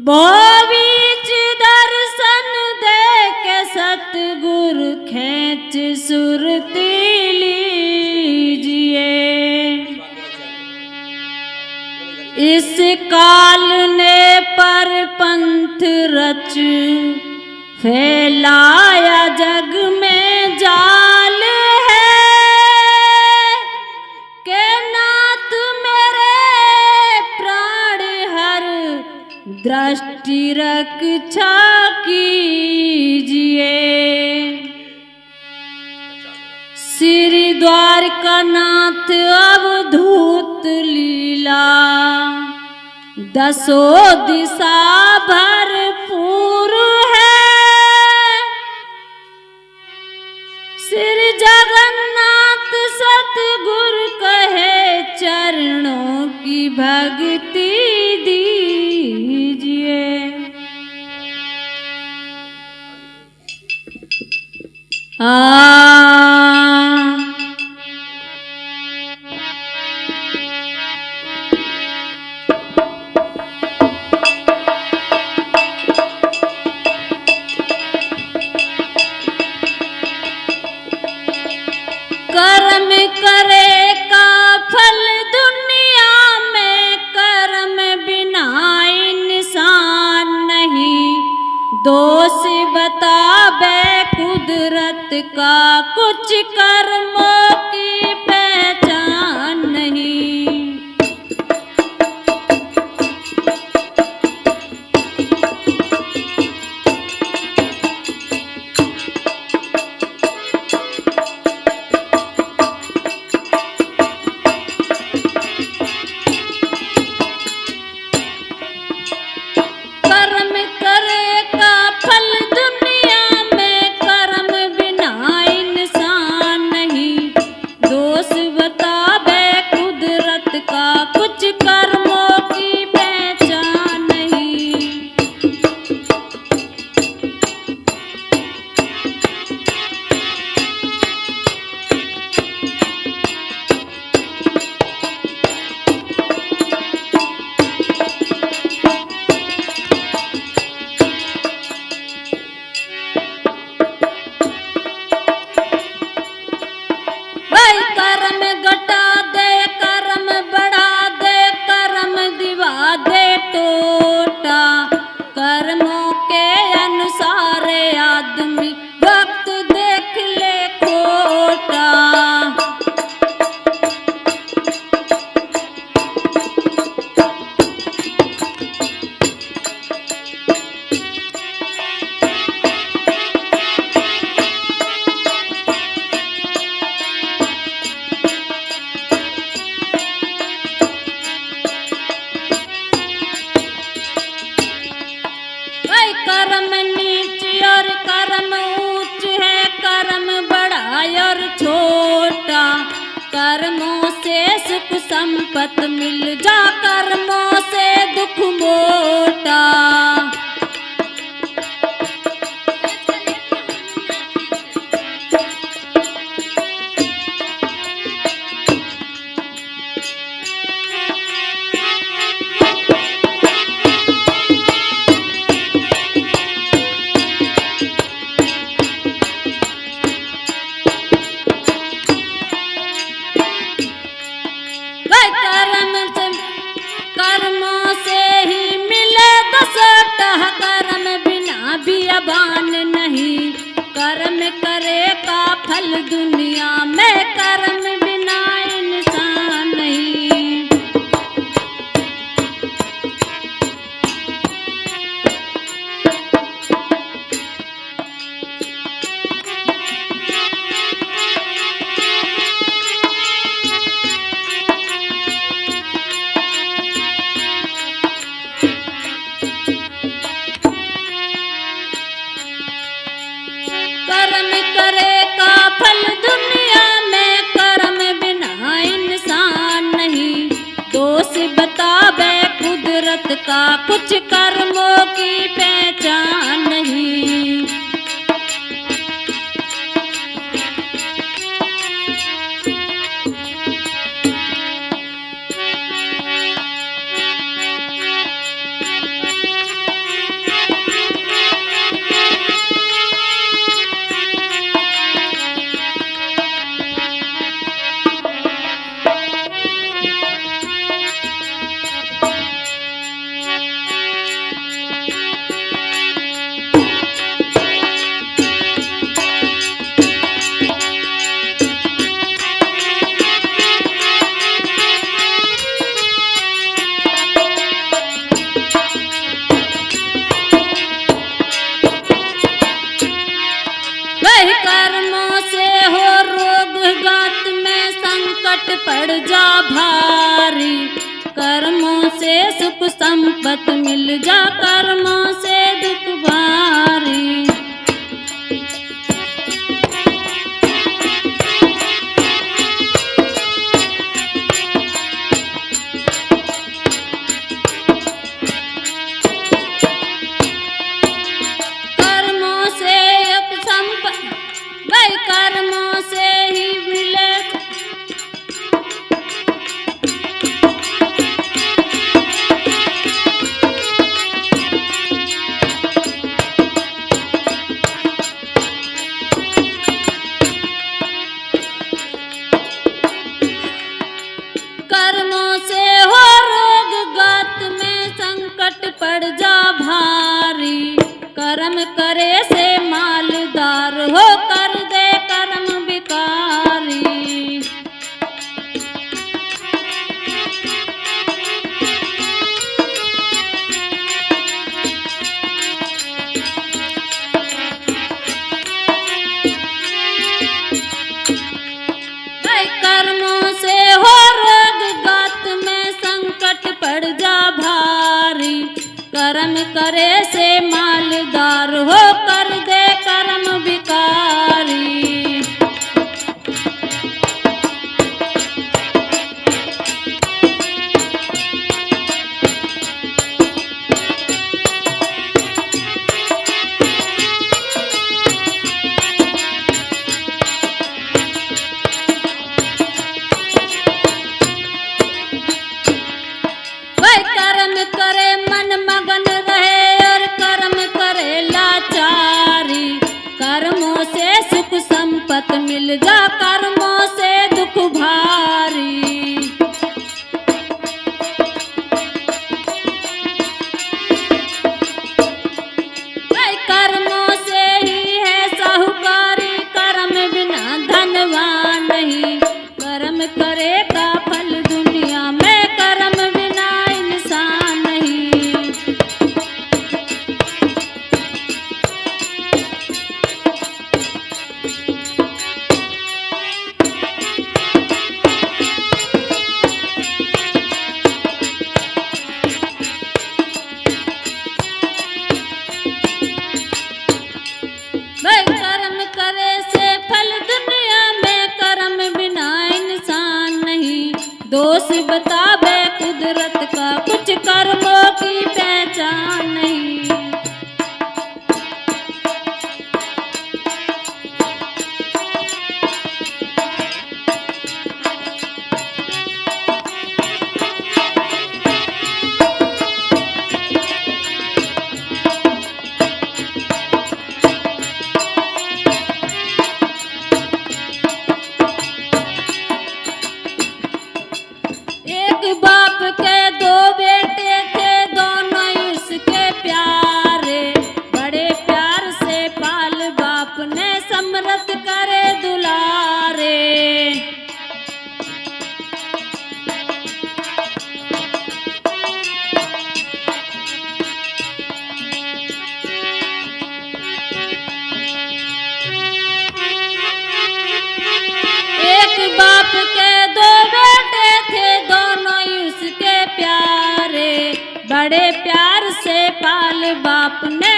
बीच दर्शन दे के सतगुरु खेच सुरती लीजिए। इस काल ने पर पंथ रच फैलाया जग में जाल है के नाथ मेरे प्राण हर दृष्टि रक्षा कीजिए। श्री द्वारकानाथ अवधूत लीला दसों दिशा भरपूर है। श्री जगन्नाथ सतगुरु कहे चरणों की भक्ति दीजिए। कर्म करे का फल दुनिया में, कर्म बिना इंसान नहीं। दोष बतावे कुदरत का, कुछ कर्मों की पहचान नहीं। कर्मों के अनुसार आदमी वक्त देख ले खोटा। कर्म नीच और कर्म ऊंच है, कर्म बड़ा और छोटा। कर्मों से सुख संपत मिल जा, कर्मों से दुख मोटा। कर्मों से ही मिले दसों, कर्म बिना भी अबान नहीं। कर्म करे का फल दुनिया में, कर्म बिना इंसान नहीं। कर्म करे का फल दुनिया में, कर्म बिना इंसान नहीं। दोष बतावे कुदरत का, कुछ कर्मों की पहचान नहीं। सुख संपत मिल जा, कर्मों से दुख भारी। कर्मों से एक संपत, वही कर्मों से ही मिले। कर्मों से हो रोग, गात में संकट पड़ जा भारी। कर्म करे से मालदार हो, कर दे कर्म विकारी। कर्मों से हो रोग, गात में संकट पड़ जा भारी। कर्म करे से मालदार हो, कर दे कर्म विकारी। कर्म करे मन मगन रहे और कर्म करे लाचारी। कर्मों से सुख संपत मिल जा, कर्मों से दुख भारी। कर्मों से ही है साहूकारी, कर्म बिना धनवान नहीं। कर्म करे का फल दुनिया में, कर्म बिना इंसान नहीं। कर्म करे से फल दुनिया में, कर्म बिना इंसान नहीं। दोष बतावे कुदरत का, कुछ कर्मों की पहचान नहीं। एक बाप के दो बेटे थे, दोनों उसके प्यारे। बड़े प्यार से पाल बाप ने, समरथ करे दुलारे। एक बाप के दो बेटे थे, दोनों उसके प्यारे। बड़े प्यार से पाल बाप ने,